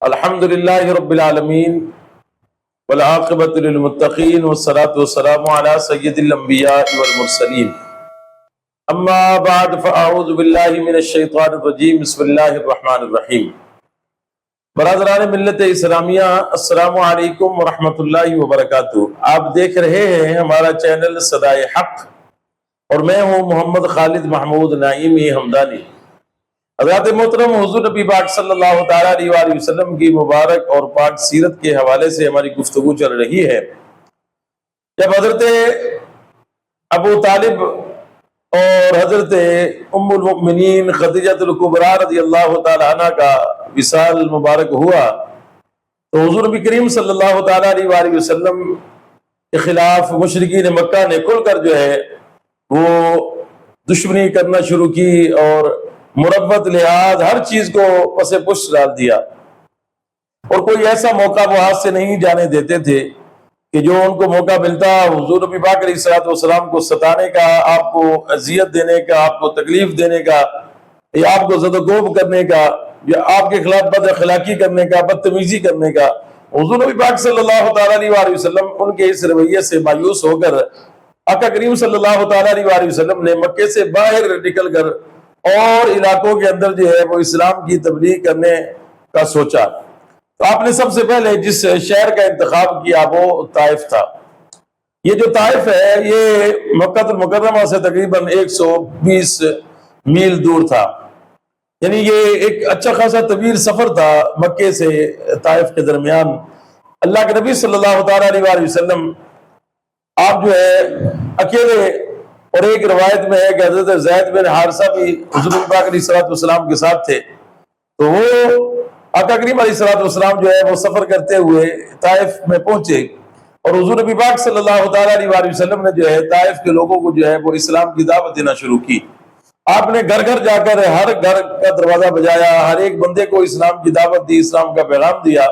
الحمد للہ رب العالمین والعاقبۃ للمتقین والصلاۃ والسلام علی سید الانبیاء والمرسلین اما بعد فاعوذ باللہ من الشیطان الرجیم بسم اللہ الرحمن الرحیم۔ برادران ملت اسلامیہ، السلام علیکم ورحمۃ اللہ وبرکاتہ۔ آپ دیکھ رہے ہیں ہمارا چینل صدائے حق اور میں ہوں محمد خالد محمود نعیمی حمدانی۔ حضرات محترم، حضور نبی پاک صلی اللہ تعالیٰ علیہ وآلہ وسلم کی مبارک اور پاک سیرت کے حوالے سے ہماری گفتگو چل رہی ہے۔ جب حضرت ابو طالب اور حضرت ام المؤمنین خدیجہ الکبریٰ رضی اللہ تعالیٰ عنہ کا وصال مبارک ہوا تو حضور نبی کریم صلی اللہ تعالیٰ علیہ وآلہ وسلم کے خلاف مشرکین مکہ نے کھل کر جو ہے وہ دشمنی کرنا شروع کی اور مربت لحاظ ہر چیز کو پس پش ڈال دیا، اور کوئی ایسا موقع وہ ہاتھ سے نہیں جانے دیتے تھے کہ جو ان کو موقع ملتا حضور نبی پاک علیہ الصلوۃ والسلام کو ستانے کا، آپ کو اذیت دینے کا، آپ کو تکلیف دینے کا، یا آپ کو زد و کوب کرنے کا، یا آپ کے خلاف بد اخلاقی کرنے کا، بدتمیزی کرنے کا۔ حضور نبی پاک صلی اللہ تعالیٰ علیہ وآلہ وسلم ان کے اس رویے سے مایوس ہو کر آقا کریم صلی اللہ تعالیٰ علیہ وآلہ وسلم نے مکے سے باہر نکل کر اور علاقوں کے اندر جو ہے وہ اسلام کی تبلیغ کرنے کا سوچا۔ تو آپ نے سب سے پہلے جس شہر کا انتخاب کیا وہ طائف تھا۔ یہ جو طائف ہے یہ مکہ المکرمہ سے تقریباً 120 میل دور تھا، یعنی یہ ایک اچھا خاصا طویل سفر تھا مکے سے طائف کے درمیان۔ اللہ کے نبی صلی اللہ تعالیٰ علیہ وآلہ وسلم آپ جو ہے اکیلے، اور ایک روایت میں ہے کہ حضرت زید بن حارثہ بھی حضور پاک علیہ الصلوۃ والسلام کے ساتھ تھے، تو وہ آقا کریم علیہ الصلوۃ والسلام جو ہے وہ سفر کرتے ہوئے طائف میں پہنچے، اور حضور نبی پاک صلی اللہ تعالیٰ علیہ وآلہ وسلم نے جو ہے طائف کے لوگوں کو جو ہے وہ اسلام کی دعوت دینا شروع کی۔ آپ نے گھر گھر جا کر ہر گھر کا دروازہ بجایا، ہر ایک بندے کو اسلام کی دعوت دی، اسلام کا پیغام دیا،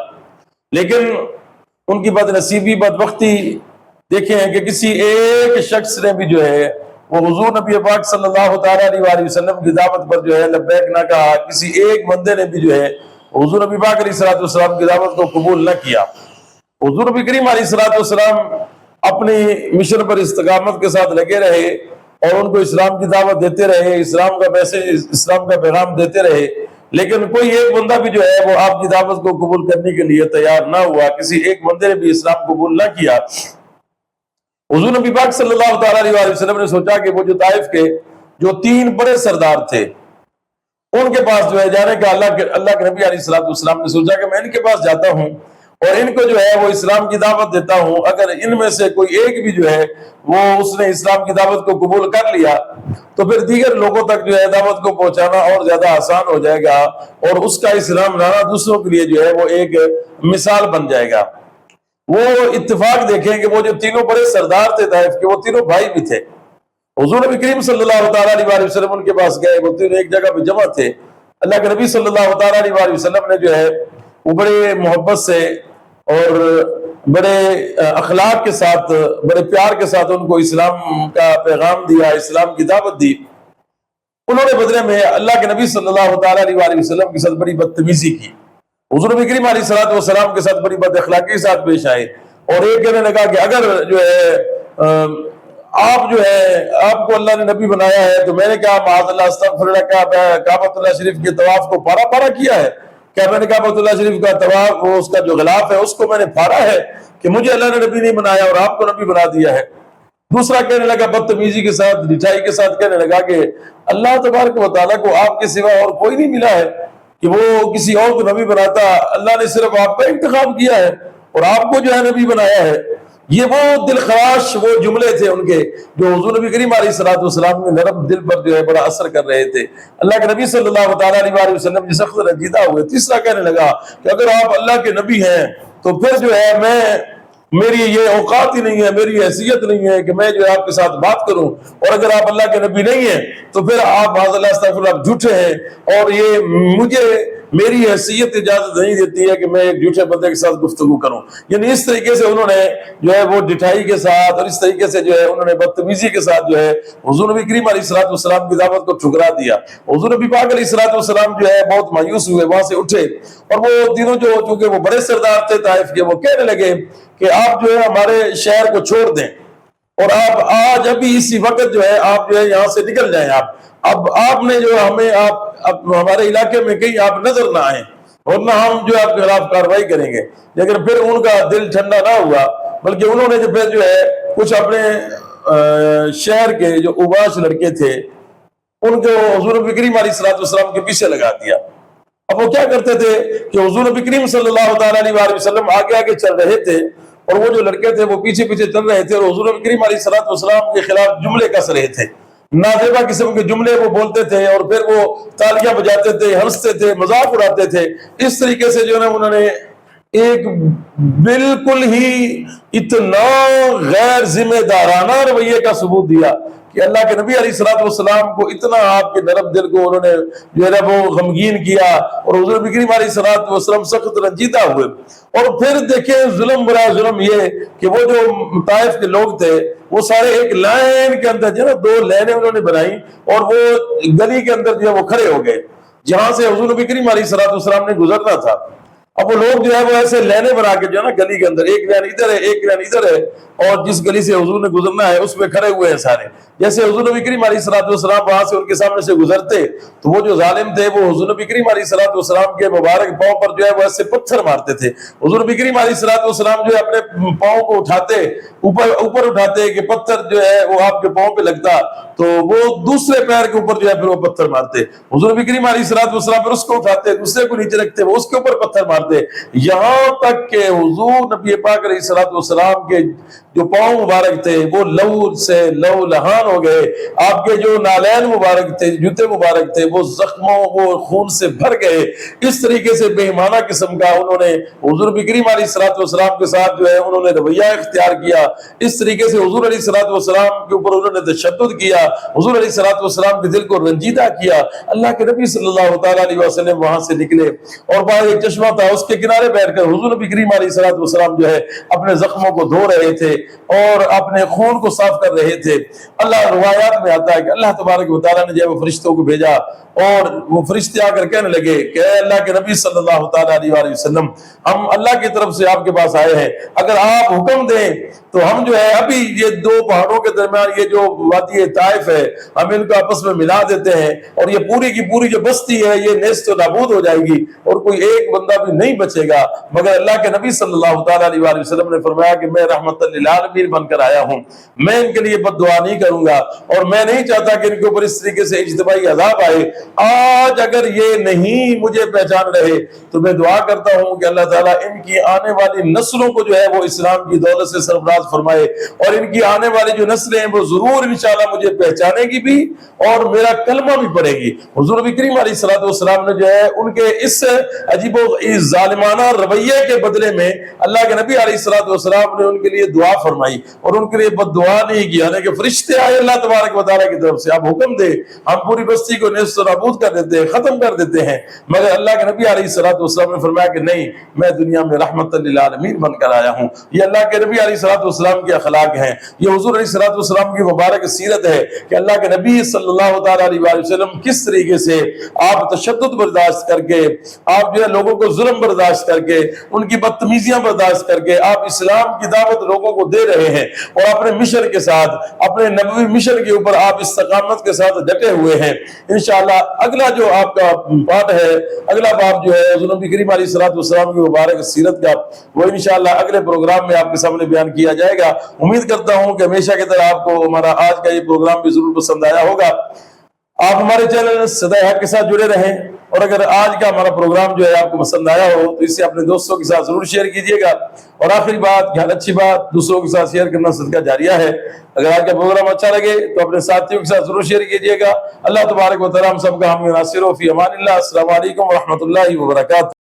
لیکن ان کی بد نصیبی، بدبختی دیکھیں کہ کسی ایک شخص نے بھی جو ہے وہ حضور نبی پاک صلی اللہ تعالیٰ علیہ وآلہ وسلم کی دعوت پر جو ہے لبیک نہ کہا۔ کسی ایک بندے نے بھی جو ہے حضور نبی پاک علیہ الصلوۃ والسلام کی دعوت کو قبول نہ کیا۔ حضور نبی کریم علیہ الصلوۃ والسلام اپنی مشن پر استقامت کے ساتھ لگے رہے اور ان کو اسلام کی دعوت دیتے رہے، اسلام کا میسج، اسلام کا پیغام دیتے رہے، لیکن کوئی ایک بندہ بھی جو ہے وہ آپ کی دعوت کو قبول کرنے کے لیے تیار نہ ہوا، کسی ایک بندے نے بھی اسلام قبول نہ کیا۔ حضور نبی پاک صلی اللہ تعالیٰ علیہ وآلہ وسلم نے سوچا کہ وہ جو طائف کے جو 3 بڑے سردار تھے ان کے پاس جو ہے جانے کا، اللہ کے نبی علیہ الصلوۃ والسلام نے سوچا کہ میں ان کے پاس جاتا ہوں اور ان کو جو ہے وہ اسلام کی دعوت دیتا ہوں، اگر ان میں سے کوئی ایک بھی جو ہے وہ اس نے اسلام کی دعوت کو قبول کر لیا تو پھر دیگر لوگوں تک جو ہے دعوت کو پہنچانا اور زیادہ آسان ہو جائے گا، اور اس کا اسلام لانا دوسروں کے لیے جو ہے وہ ایک مثال بن جائے گا۔ وہ اتفاق دیکھیں کہ وہ جو تینوں بڑے سردار تھے طائف کے، وہ تینوں بھائی بھی تھے۔ حضور نبی کریم صلی اللہ تعالیٰ علیہ وآلہ وسلم ان کے پاس گئے، وہ تینوں ایک جگہ پہ جمع تھے۔ اللہ کے نبی صلی اللہ تعالیٰ علیہ وآلہ وسلم نے جو ہے وہ بڑے محبت سے اور بڑے اخلاق کے ساتھ، بڑے پیار کے ساتھ ان کو اسلام کا پیغام دیا، اسلام کی دعوت دی۔ انہوں نے بدلے میں اللہ کے نبی صلی اللہ تعالیٰ علیہ وآلہ وسلم کے ساتھ بڑی بدتمیزی کی، حضور نبی کریم علیہ الصلوۃ والسلام کے ساتھ بڑی بد اخلاقی کے ساتھ پیش آئے، اور ایک کہنے لگا کہ اگر جو ہے آپ جو ہے آپ کو اللہ نے نبی بنایا ہے تو میں نے کہا معاذ اللہ استغفر اللہ، کیا کعبۃ اللہ شریف کے طواف کو پارا پارا کیا ہے؟ کیا میں نے کعبۃ اللہ شریف کا طواف، وہ اس کا جو غلاف ہے اس کو میں نے پھاڑا ہے کہ مجھے اللہ نے نبی نہیں بنایا اور آپ کو نبی بنا دیا ہے؟ دوسرا کہنے لگا بدتمیزی کے ساتھ، ڈٹائی کے ساتھ کہنے لگا کہ اللہ تبارک و تعالیٰ کو آپ کے سوا اور کوئی نہیں ملا ہے کہ وہ کسی اور کو نبی بناتا، اللہ نے صرف آپ کا انتخاب کیا ہے اور آپ کو جو ہے نبی بنایا ہے۔ یہ وہ دل خراش وہ جملے تھے ان کے جو حضور نبی کریم علیہ الصلوۃ والسلام کے نرم دل پر جو ہے بڑا اثر کر رہے تھے۔ اللہ کے نبی صلی اللہ تعالیٰ علیہ وآلہ وسلم جس سخت رنجیدہ ہوئے۔ تیسرا کہنے لگا کہ اگر آپ اللہ کے نبی ہیں تو پھر جو ہے میری یہ اوقات ہی نہیں ہے، میری حیثیت نہیں ہے کہ میں جو ہے آپ کے ساتھ بات کروں، اور اگر آپ اللہ کے نبی نہیں ہیں تو پھر آپ معاذ اللہ استغفر اللہ جھوٹے ہیں، اور یہ مجھے میری حیثیت اجازت نہیں دیتی ہے کہ میں ایک جھوٹے بندے کے ساتھ گفتگو کروں. یعنی اس طریقے سے انہوں نے جو ہے وہ ڈٹھائی کے ساتھ اور اس طریقے سے جو ہے انہوں نے بدتمیزی کے ساتھ جو ہے حضور نبی کریم علیہ الصلوۃ والسلام کی دعوت کو ٹھکرا دیا. حضور نبی پاک علیہ الصلوۃ والسلام جو ہے بہت مایوس ہوئے، وہاں سے اٹھے، اور وہ تینوں جو چونکہ وہ بڑے سردار تھے طائف کے، وہ کہنے لگے کہ آپ جو ہے ہمارے شہر کو چھوڑ دیں اور آپ آج ابھی اسی وقت جو ہے آپ جو ہے یہاں سے نکل جائیں. آپ نے جو ہمیں آپ ہمارے علاقے میں کہیں آپ نظر نہ آئیں اور نہ ہم جو آپ کے خلاف کارروائی کریں گے. لیکن پھر ان کا دل ٹھنڈا نہ ہوا، بلکہ انہوں نے جو پھر جو ہے کچھ اپنے شہر کے جو اوباش لڑکے تھے ان کو حضور نبی کریم علیہ الصلوۃ والسلام کے پیچھے لگا دیا. اب وہ کیا کرتے تھے کہ حضور نبی کریم صلی اللہ تعالیٰ علیہ وسلم آگے آگے چل رہے تھے اور وہ جو لڑکے تھے وہ پیچھے پیچھے چل رہے تھے، اور حضور نبی کریم علیہ الصلوۃ والسلام کے خلاف جملے کس رہے تھے، نازیبا قسم کے جملے وہ بولتے تھے اور پھر وہ تالیاں بجاتے تھے، ہنستے تھے، مذاق اڑاتے تھے. اس طریقے سے جو ہے انہوں نے ایک بالکل ہی اتنا غیر ذمہ دارانہ رویے کا ثبوت دیا کہ اللہ کے نبی علیہ الصلوۃ والسلام کو اتنا آپ کے نرم دل کو انہوں نے جو ہے وہ غمگین کیا، اور حضور نبی کریم علیہ الصلوۃ والسلام سخت رنجیدہ ہوئے. اور پھر دیکھیں ظلم برا ظلم یہ کہ وہ جو طائف کے لوگ تھے وہ سارے ایک لائن کے اندر جو ہے 2 لائنیں انہوں نے بنائی اور وہ گلی کے اندر جو ہے وہ کھڑے ہو گئے جہاں سے حضور نبی کریم علیہ الصلوۃ والسلام نے گزرنا تھا. اب وہ لوگ جو ہے وہ ایسے لینے بنا کے جو ہے نا گلی کے اندر ایک لین ادھر ہے ایک لین ادھر ہے، اور جس گلی سے حضور نے گزرنا ہے اس میں کھڑے ہوئے ہیں سارے. جیسے حضور نبی کریم علیہ الصلوۃ والسلام وہاں سے ان کے سامنے سے گزرتے تو وہ جو ظالم تھے وہ حضور نبی کریم علیہ الصلوۃ والسلام کے مبارک پاؤں پر جو ہے وہ ایسے پتھر مارتے تھے. حضور نبی کریم علیہ الصلوۃ والسلام جو ہے اپنے پاؤں کو اٹھاتے اوپر اٹھاتے کہ پتھر جو ہے وہ آپ کے پاؤں پہ لگتا، تو وہ دوسرے پیر کے اوپر جو ہے پھر وہ پتھر مارتے. حضور نبی کریم علیہ الصلوۃ والسلام پھر اس کو اٹھاتے، دوسرے کو نیچے رکھتے، وہ اس کے اوپر پتھر مارتے، یہاں تک کہ حضور نبی پاک علیہ الصلوۃ والسلام کے جو پاؤں مبارک تھے وہ لہو سے لہو لہان ہو گئے. آپ کے جو نالین مبارک تھے، جوتے مبارک تھے، وہ زخموں وہ خون سے بھر گئے. اس طریقے سے بے ایمانہ قسم کا انہوں نے حضور نبی کریم علیہ الصلوۃ والسلام کے ساتھ جو ہے انہوں نے رویہ اختیار کیا. اس طریقے سے حضور علیہ الصلوۃ والسلام کے اوپر انہوں نے تشدد کیا، حضور علیہ الصلوۃ والسلام کے دل کو رنجیدہ کیا. اللہ کے نبی صلی اللہ تعالیٰ علیہ وسلم وہاں سے نکلے اور باہر ایک چشمہ تھا، اس کے کنارے بیٹھ کر حضور نبی کریم علیہ الصلوۃ والسلام جو ہے اپنے زخموں کو دھو رہے تھے اور اپنے خون کو صاف کر رہے تھے. اللہ روایات میں آتا ہے کہ اللہ تبارک و تعالیٰ نے جو ہے وہ فرشتوں کو بھیجا اور وہ فرشتے آ کر کہنے لگے کہ اے اللہ کے نبی صلی اللہ تعالیٰ علیہ وسلم، ہم اللہ کی طرف سے آپ کے پاس آئے ہیں، اگر آپ حکم دیں تو ہم جو ہے ابھی یہ 2 پہاڑوں کے درمیان یہ جو وادی طائف ہے ہم ان کو آپس میں ملا دیتے ہیں اور یہ پوری کی پوری جو بستی ہے یہ نیست و نابود ہو جائے گی اور کوئی ایک بندہ بھی نہیں بچے گا. مگر اللہ کے نبی صلی اللہ تعالیٰ علیہ وسلم نے فرمایا کہ میں رحمت للعالمین بن کر آیا ہوں، میں ان کے لیے بد دعا نہیں کروں گا اور میں نہیں چاہتا کہ ان کے اوپر اس طریقے سے اجتماعی عذاب آئے. آج اگر یہ نہیں مجھے پہچان رہے تو میں دعا کرتا ہوں کہ اللہ تعالیٰ ان کی آنے والی نسلوں کو جو ہے وہ اسلام کی دولت سے سرفراز فرمائے اور ان کی آنے والی جو نسلیں ہیں وہ ضرور انشاءاللہ مجھے پہچانے گی بھی اور میرا کلمہ بھی پڑھے گی. حضور نبی کریم علیہ الصلوۃ والسلام نے جو ہے ان کے اس عجیب و ظالمانہ رویے کے بدلے میں اللہ کے نبی علیہ الصلوۃ والسلام نے ان کے لیے دعا فرمائی اور ان کے لیے بد دعا نہیں کیا. کہ فرشتے آئے اللہ تبارک و تعالیٰ کی طرف سے، آپ حکم دے ہم پوری بستی کو نیست و نابود کر دیتے ہیں، ختم کر دیتے ہیں. مگر اللہ کے نبی علیہ الصلوۃ والسلام نے فرمایا کہ نہیں، میں دنیا میں رحمت للعالمین بن کر آیا ہوں. یہ اللہ کے نبی علیہ الصلوۃ والسلام کے اخلاق ہیں، یہ حضور علیہ الصلوۃ والسلام کی مبارک سیرت ہے کہ اللہ کے نبی صلی اللہ تعالیٰ علیہ وسلم کس طریقے سے آپ تشدد برداشت کر کے، آپ جو ہے لوگوں کو ظلم برداشت کر کے، ان کی بدتمیزیاں برداشت کر کے آپ اسلام کی دعوت لوگوں کو دے رہے ہیں اور اپنے مشن کے ساتھ، اپنے نبوی مشن کے اوپر آپ استقامت کے ساتھ ڈٹے ہوئے ہیں. انشاءاللہ اگلا جو آپ کا پارٹ ہے، اگلا باب جو ہے حضور نبی کریم علیہ الصلوۃ والسلام کی مبارک سیرت کا، وہ انشاءاللہ اگلے پروگرام میں آپ کے سامنے بیان کیا جائے گا. امید کرتا ہوں کہ ہمیشہ کی طرح آپ کو ہمارا آج کا یہ پروگرام بھی ضرور پسند آیا ہوگا. آپ ہمارے چینل صدائے حق کے ساتھ جڑے رہیں اور اگر آج کا ہمارا پروگرام جو ہے آپ کو پسند آیا ہو تو اسے اپنے دوستوں کے ساتھ ضرور شیئر کیجئے گا. اور آخری بات، خیال اچھی بات، دوسروں کے ساتھ شیئر کرنا صدقہ جاریہ ہے. اگر آج کا پروگرام اچھا لگے تو اپنے ساتھیوں کے ساتھ ضرور شیئر کیجئے گا. اللہ تبارک و تعالیٰ ہم سب کا حامی و ناصر ہو. فی امان اللہ. السلام علیکم ورحمۃ اللہ وبرکاتہ.